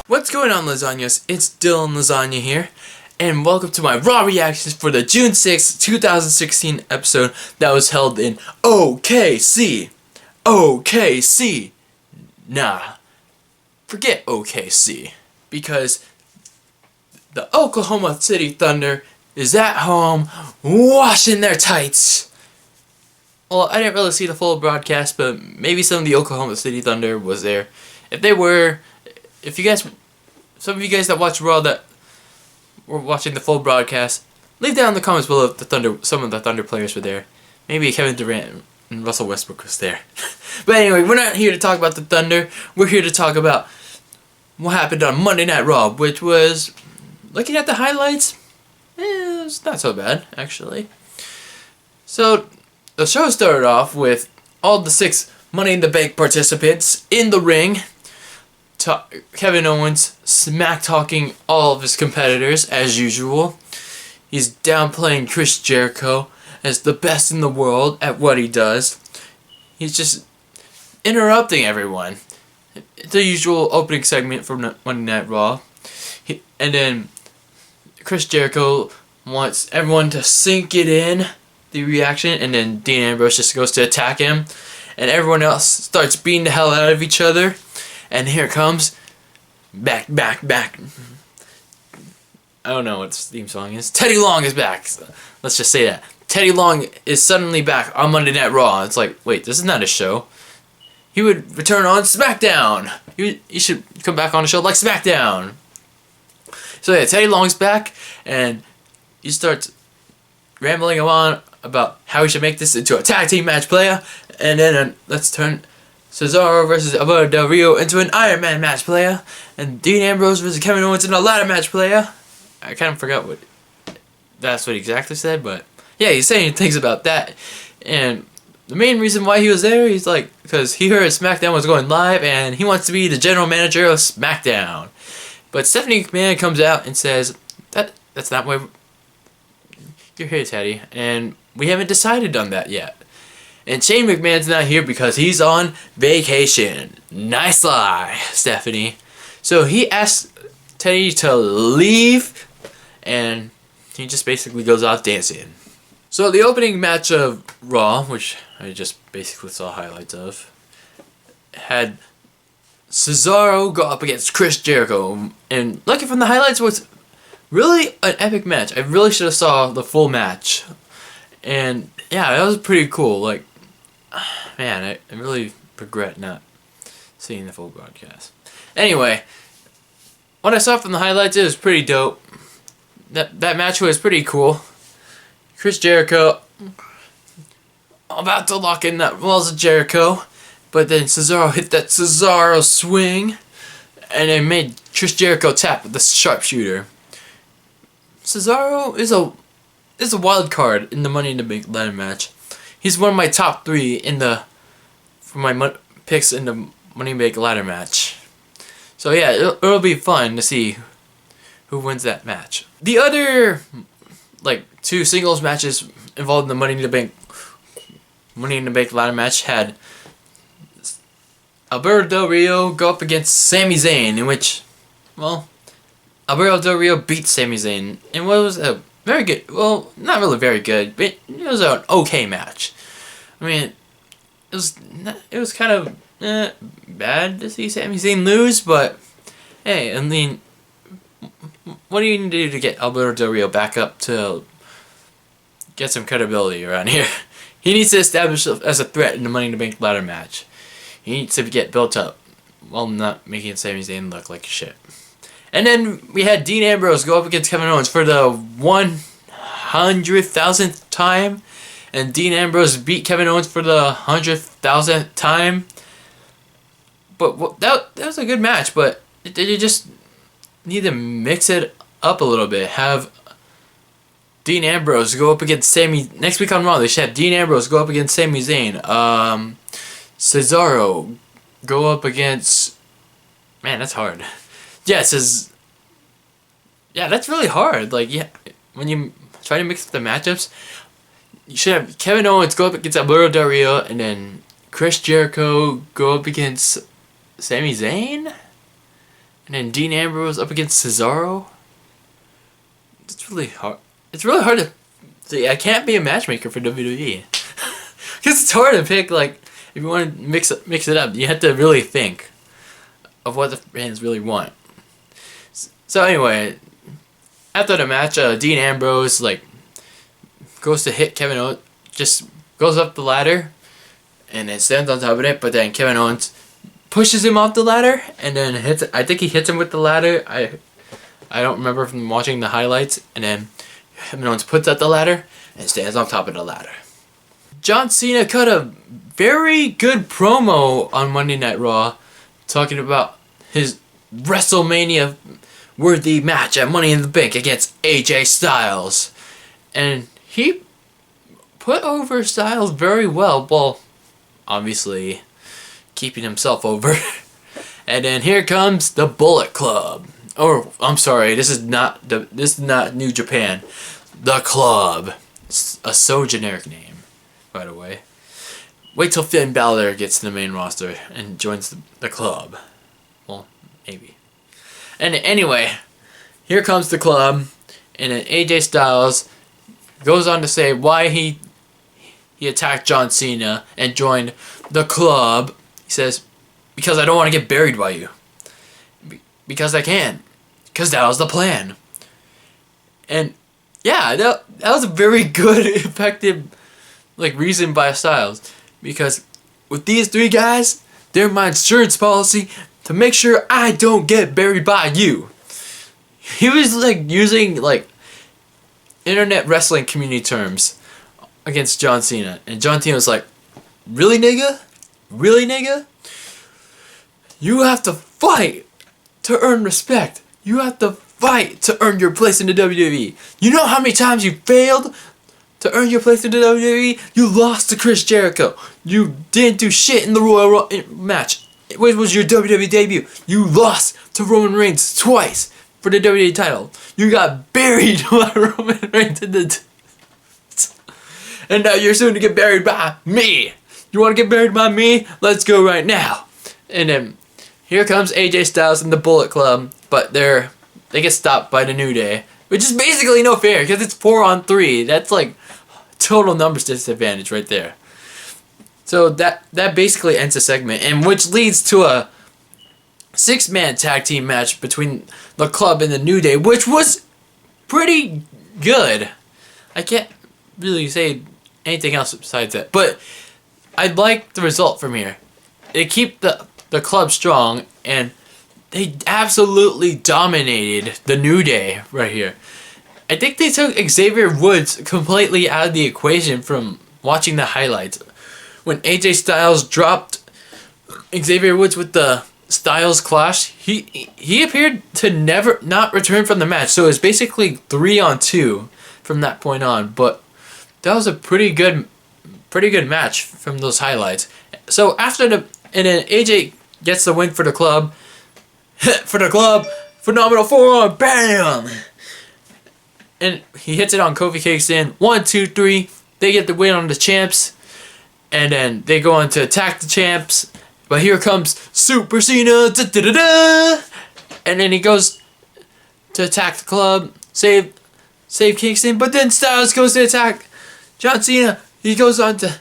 What's going on, lasagnas? It's DylanLasagna here, and welcome to my Raw reactions for the June 6th, 2016 episode that was held in OKC. OKC. Nah, forget OKC, because the Oklahoma City Thunder is at home washing their tights. Well, I didn't really see the full broadcast, but maybe some of the Oklahoma City Thunder was there. If they were, some of you guys that watch Raw that were watching the full broadcast, leave down in the comments below if some of the Thunder players were there. Maybe Kevin Durant and Russell Westbrook was there. But anyway, we're not here to talk about the Thunder. We're here to talk about what happened on Monday Night Raw, which was, looking at the highlights, it was not so bad, actually. So, the show started off with all the 6 Money in the Bank participants in the ring. Kevin Owens smack-talking all of his competitors, as usual. He's downplaying Chris Jericho as the best in the world at what he does. He's just interrupting everyone. The usual opening segment from Monday Night Raw. And then Chris Jericho wants everyone to sink it in, the reaction, and then Dean Ambrose just goes to attack him. And everyone else starts beating the hell out of each other. And here comes back. I don't know what the theme song is. Teddy Long is back. So let's just say that. Teddy Long is suddenly back on Monday Night Raw. It's like, wait, this is not a show. He would return on SmackDown. He should come back on a show like SmackDown. So yeah, Teddy Long's back, and he starts rambling on about how we should make this into a tag team match, player. And then let's turn Cesaro versus Alberto Del Rio into an Iron Man match, player. And Dean Ambrose versus Kevin Owens in a ladder match, player. I kind of forgot that's what he exactly said, but yeah, he's saying things about that. And the main reason why he was there, he's like, because he heard SmackDown was going live and he wants to be the general manager of SmackDown. But Stephanie McMahon comes out and says, that's not why you're here, Teddy, and we haven't decided on that yet. And Shane McMahon's not here because he's on vacation. Nice lie, Stephanie. So he asks Teddy to leave, and he just basically goes off dancing. So the opening match of Raw, which I just basically saw highlights of, had Cesaro go up against Chris Jericho. And looking from the highlights, was really an epic match. I really should have saw the full match. And yeah, that was pretty cool. Like, man, I really regret not seeing the full broadcast. Anyway, what I saw from the highlights, it was pretty dope. That match was pretty cool. Chris Jericho about to lock in that walls of Jericho, but then Cesaro hit that Cesaro swing, and it made Chris Jericho tap with the sharpshooter. Cesaro is a wild card in the Money in the Bank ladder match. He's one of my top 3 for my picks in the Money in the Bank ladder match. So yeah, it'll be fun to see who wins that match. The other 2 singles matches involved in the Money in the Bank ladder match had Alberto Del Rio go up against Sami Zayn, in which, well, Alberto Del Rio beat Sami Zayn in what was a very good, well, not really very good, but it was an okay match. I mean, it was kind of bad to see Sami Zayn lose, but hey, I mean, what do you need to do to get Alberto Del Rio back up to get some credibility around here? He needs to establish himself as a threat in the Money in the Bank ladder match. He needs to get built up while not making Sami Zayn look like shit. And then we had Dean Ambrose go up against Kevin Owens for the 100,000th time. And Dean Ambrose beat Kevin Owens for the 100,000th time. But that was a good match, but you just need to mix it up a little bit. Have Dean Ambrose go up against next week on Raw, they should have Dean Ambrose go up against Sami Zayn. Cesaro go up against... Man, that's hard. Yeah, yeah, that's really hard. Like, yeah, when you try to mix up the matchups, you should have Kevin Owens go up against Alberto Del Rio, and then Chris Jericho go up against Sami Zayn, and then Dean Ambrose up against Cesaro. It's really hard. It's really hard to see. I can't be a matchmaker for WWE because it's hard to pick. Like, if you want to mix it up, you have to really think of what the fans really want. So anyway, after the match, Dean Ambrose like goes to hit Kevin Owens, just goes up the ladder, and then stands on top of it. But then Kevin Owens pushes him off the ladder, and then hits. I think he hits him with the ladder. I don't remember from watching the highlights. And then Kevin Owens puts up the ladder and stands on top of the ladder. John Cena cut a very good promo on Monday Night Raw, talking about his WrestleMania worthy match at Money in the Bank against AJ Styles. And he put over Styles very well. Well, obviously keeping himself over. And then here comes the Bullet Club. Oh, I'm sorry, this is not New Japan. The Club. It's so generic name, by the way. Wait till Finn Balor gets to the main roster and joins the Club. Well, maybe. And anyway, here comes the Club, and then AJ Styles goes on to say why he attacked John Cena and joined the Club. He says, because I don't want to get buried by you. Because I can. Because that was the plan. And yeah, that was a very good, effective reason by Styles. Because with these three guys, they're my insurance policy to make sure I don't get buried by you. He was using internet wrestling community terms against John Cena. And John Cena was like, really, nigga? Really, nigga? You have to fight to earn respect. You have to fight to earn your place in the WWE. You know how many times you failed to earn your place in the WWE? You lost to Chris Jericho. You didn't do shit in the Royal match. Which was your WWE debut. You lost to Roman Reigns twice for the WWE title. You got buried by Roman Reigns in the... And now you're soon to get buried by me. You want to get buried by me? Let's go right now. And then here comes AJ Styles and the Bullet Club, but they get stopped by the New Day, which is basically no fair because it's 4-on-3. That's total numbers disadvantage right there. So that basically ends the segment, and which leads to a 6-man tag team match between the Club and the New Day, which was pretty good. I can't really say anything else besides that, but I like the result from here. They keep the Club strong, and they absolutely dominated the New Day right here. I think they took Xavier Woods completely out of the equation from watching the highlights. When AJ Styles dropped Xavier Woods with the Styles Clash, he appeared to not return from the match. So it was basically 3-on-2 from that point on. But that was a pretty good match from those highlights. So after and then AJ gets the win for the Club. For the Club, phenomenal forearm, bam! And he hits it on Kofi Kingston. 1, 2, 3. They get the win on the champs. And then they go on to attack the champs. But here comes Super Cena. Da, da, da, da. And then he goes to attack the Club. Save Kingston. But then Styles goes to attack John Cena. He goes on to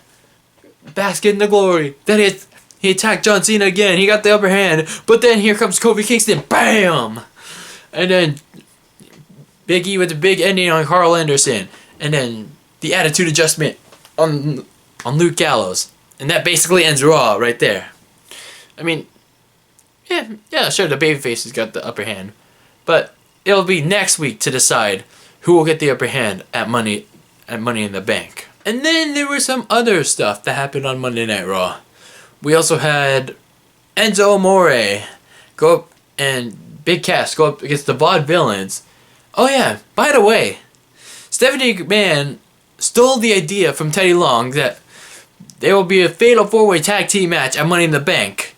bask in the glory. Then he attacked John Cena again. He got the upper hand. But then here comes Kofi Kingston. Bam! And then Big E with the big ending on Carl Anderson. And then the attitude adjustment on Luke Gallows. And that basically ends Raw right there. I mean, yeah, sure, the babyface has got the upper hand. But it'll be next week to decide who will get the upper hand at Money in the Bank. And then there was some other stuff that happened on Monday Night Raw. We also had Enzo Amore go up and Big Cass go up against the Vaudevillains. Oh yeah, by the way, Stephanie McMahon stole the idea from Teddy Long that there will be a fatal 4-way tag team match at Money in the Bank,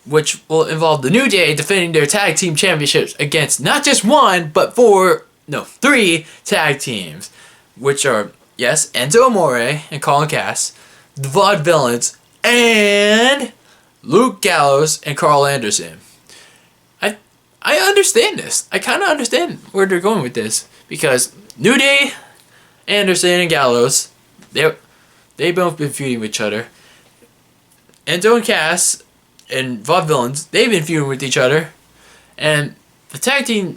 which will involve the New Day defending their tag team championships against not just one, but 3 tag teams, which are Yes, Enzo Amore and Colin Cass, the Vaudevillains, and Luke Gallows and Carl Anderson. I understand this. I kind of understand where they're going with this because New Day, Anderson, and Gallows, they both been feuding with each other. Enzo and Cass and Vaudevillains, they've been feuding with each other, and the tag team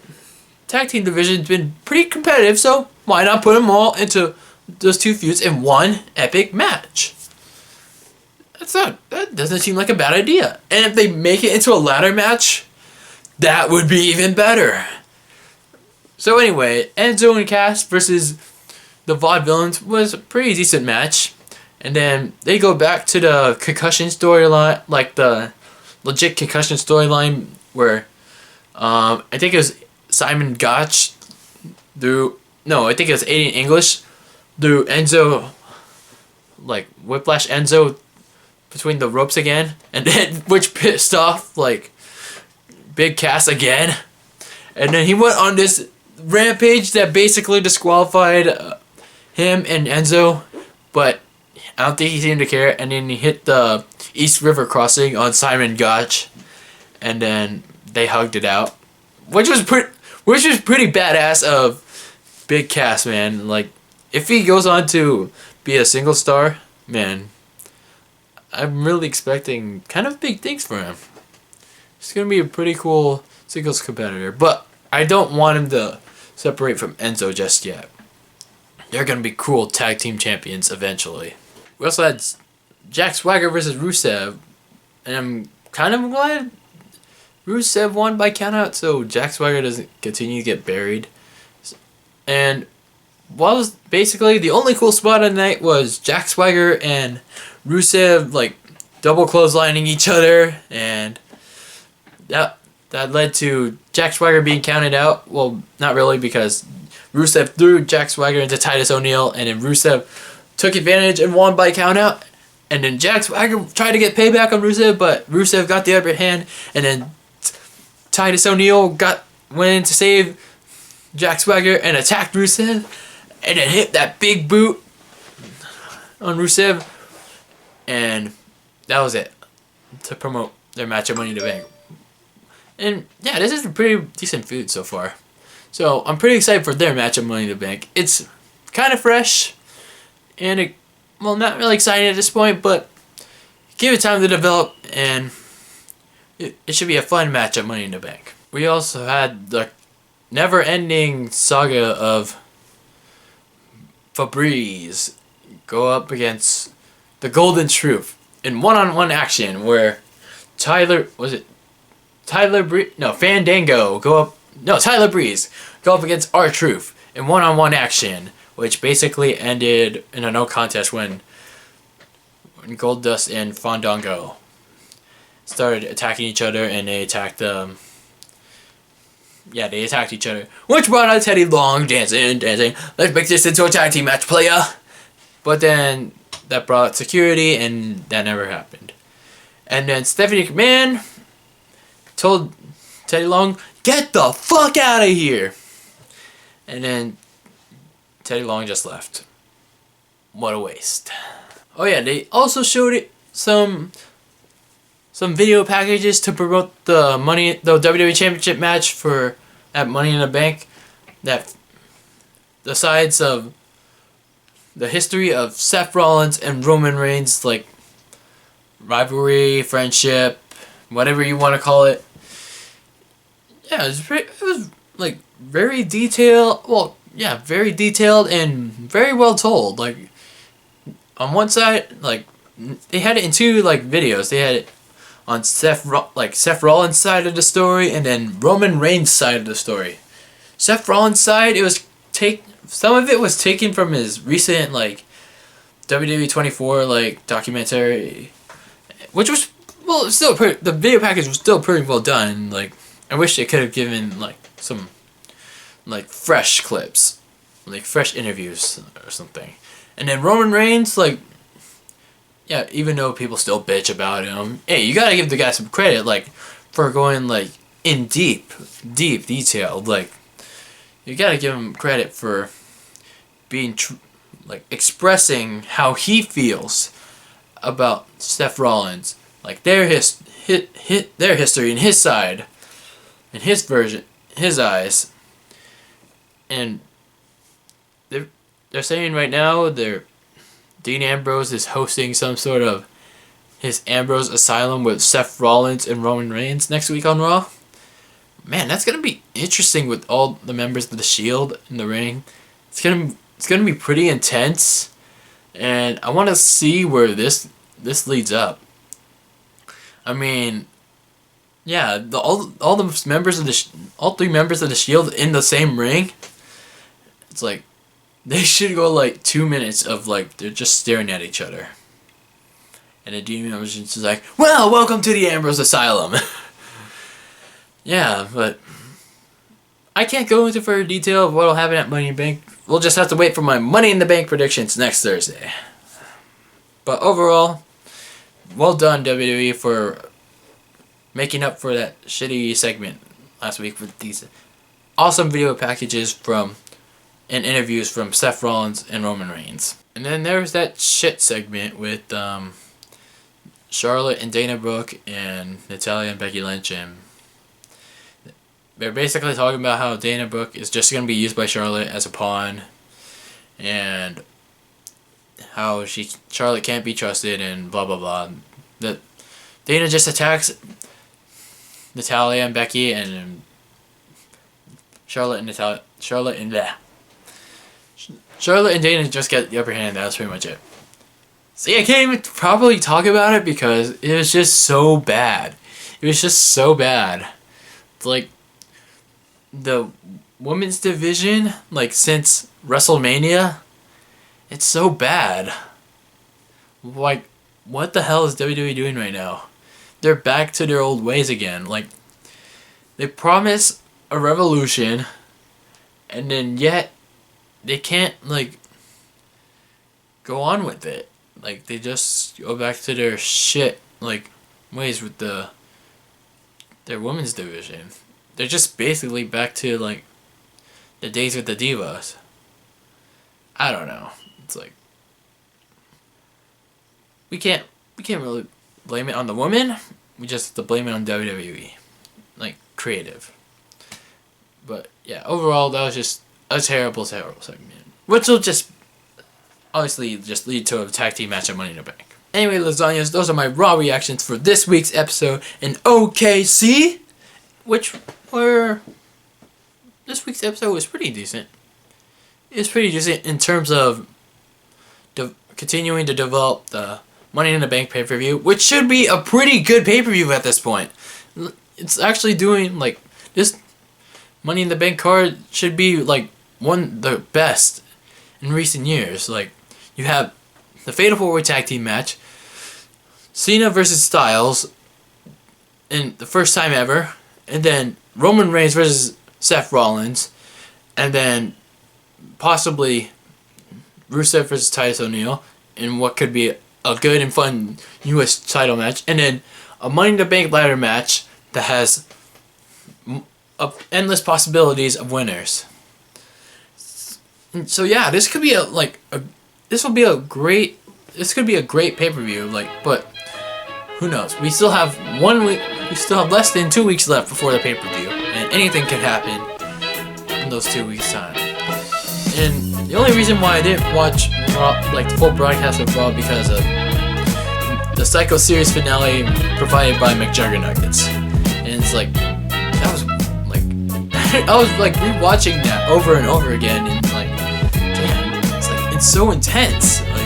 division's been pretty competitive. So why not put them all into those two feuds in one epic match? That doesn't seem like a bad idea. And if they make it into a ladder match, that would be even better. So anyway, Enzo and Cass versus the Vaudevillains was a pretty decent match. And then they go back to the concussion storyline, like the legit concussion storyline where I think it was Simon Gotch I think it was Aiden English threw Enzo, like whiplash Enzo between the ropes again, and then which pissed off like Big Cass again, and then he went on this rampage that basically disqualified him and Enzo, but I don't think he seemed to care, and then he hit the East River crossing on Simon Gotch, and then they hugged it out, which was pretty badass of Big Cass, man. Like, if he goes on to be a single star, man, I'm really expecting kind of big things for him. He's gonna be a pretty cool singles competitor, but I don't want him to separate from Enzo just yet. They're gonna be cool tag team champions eventually. We also had Jack Swagger versus Rusev, and I'm kind of glad Rusev won by countout, so Jack Swagger doesn't continue to get buried. And was basically the only cool spot of the night was Jack Swagger and Rusev like double clotheslining each other, and that led to Jack Swagger being counted out. Well, not really, because Rusev threw Jack Swagger into Titus O'Neil, and then Rusev took advantage and won by countout. And then Jack Swagger tried to get payback on Rusev, but Rusev got the upper hand, and then Titus O'Neil went in to save Jack Swagger and attacked Rusev, and then hit that big boot on Rusev, and that was it to promote their match at Money in the Bank. And yeah, this is a pretty decent feud so far. So I'm pretty excited for their match at Money in the Bank. It's kind of fresh, and not really exciting at this point, but give it time to develop, and it should be a fun match at Money in the Bank. We also had the never-ending saga of Fabrice go up against the Golden Truth in one-on-one action where Tyler Breeze go up against R-Truth in one-on-one action, which basically ended in a no contest when Goldust and Fandango started attacking each other, and they attacked each other, which brought out Teddy Long dancing. Let's make this into a tag team match, playa. But then that brought security, and that never happened. And then Stephanie McMahon told Teddy Long, "Get the fuck out of here!" And then Teddy Long just left. What a waste. Oh yeah, they also showed some video packages to promote the WWE Championship match at Money in the Bank. That the sides of the history of Seth Rollins and Roman Reigns, like rivalry, friendship, whatever you want to call it. Yeah, it was like very detailed. Well, yeah, very detailed and very well told. Like on one side, like they had it in two like videos. They had it on Seth Rollins' side of the story, and then Roman Reigns' side of the story. Seth Rollins' side, some of it was taken from his recent like WWE 24 like documentary, which was the video package was still pretty well done. Like I wish they could have given like some like fresh clips, like fresh interviews or something. And then Roman Reigns, like, yeah, even though people still bitch about him, hey, you gotta give the guy some credit, like, for going, like, in deep detail. Like, you gotta give him credit for being, like expressing how he feels about Seth Rollins, like their history and his side, and his version, his eyes, and they're saying right now Dean Ambrose is hosting some sort of his Ambrose Asylum with Seth Rollins and Roman Reigns next week on Raw. Man, that's gonna be interesting with all the members of the Shield in the ring. It's gonna be pretty intense, and I want to see where this leads up. I mean, yeah, all the members of all 3 members of the Shield in the same ring. It's like they should go like 2 minutes of like they're just staring at each other. And the Dean Ambrose is like, well, welcome to the Ambrose Asylum. Yeah, but I can't go into further detail of what will happen at Money in the Bank. We'll just have to wait for my Money in the Bank predictions next Thursday. But overall, well done WWE for making up for that shitty segment last week with these awesome video packages and interviews from Seth Rollins and Roman Reigns. And then there was that shit segment with Charlotte and Dana Brooke and Natalya and Becky Lynch, and they're basically talking about how Dana Brooke is just going to be used by Charlotte as a pawn, and how Charlotte can't be trusted, and blah blah blah. That Dana just attacks Natalya and Becky, and Charlotte and Dana just get the upper hand. That's pretty much it. See, I can't even properly talk about it because it was just so bad. It was just so bad. It's like the women's division, like since WrestleMania, it's so bad. Like, what the hell is WWE doing right now? They're back to their old ways again. Like, they promise a revolution, and then yet they can't like go on with it. Like, they just go back to their shit like ways with their women's division. They're just basically back to like the days with the divas. I don't know. It's like we can't really blame it on the women. We just have to blame it on WWE, like creative. But yeah, overall that was just a terrible segment, which will just obviously just lead to a tag team match at Money in the Bank. Anyway, lasagnas, those are my Raw reactions for this week's episode in OKC, this week's episode was pretty decent. It's pretty decent in terms of continuing to develop the Money in the Bank pay-per-view, which should be a pretty good pay-per-view at this point. It's actually doing, like, this Money in the Bank card should be, like, the best in recent years. Like, you have the Fatal 4-Way Tag Team match, Cena versus Styles, in the first time ever, and then Roman Reigns versus Seth Rollins, and then possibly Rusev versus Titus O'Neil in what could be a good and fun U.S. title match, and then a Money in the Bank ladder match that has endless possibilities of winners. So yeah, this could be this could be a great pay-per-view. Like, but who knows? We still have 1 week. We still have less than 2 weeks left before the pay-per-view, and anything can happen in those 2 weeks' time. And the only reason why I didn't watch Raw, like the full broadcast of Raw, because of the Psycho Series finale provided by McJuggernuggets, and it's like that was like I was like rewatching that over and over again, and like, damn, it's so intense. Like,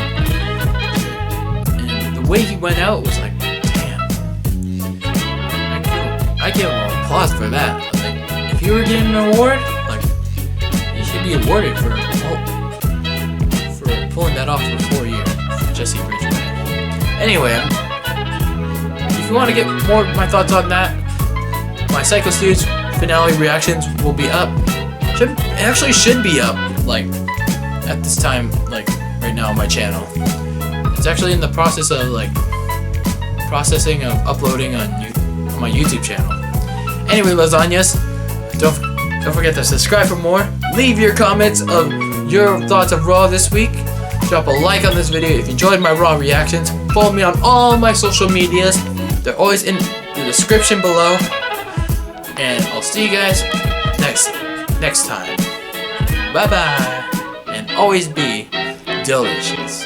and the way he went out was like, damn. I give him applause for that. Like, if you were getting an award, like, you should be awarded for pulling that off for 4 years for Jesse Bridgman. Anyway, if you want to get more of my thoughts on that, my Psycho Series finale reactions will be up. It actually should be up, like, at this time, like, right now on my channel. It's actually in the process of, like, processing of uploading on my YouTube channel. Anyway, lasagnas, don't forget to subscribe for more. Leave your comments of your thoughts of Raw this week. Drop a like on this video if you enjoyed my Raw reactions. Follow me on all my social medias. They're always in the description below. And I'll see you guys next time. Bye bye. And always be delicious.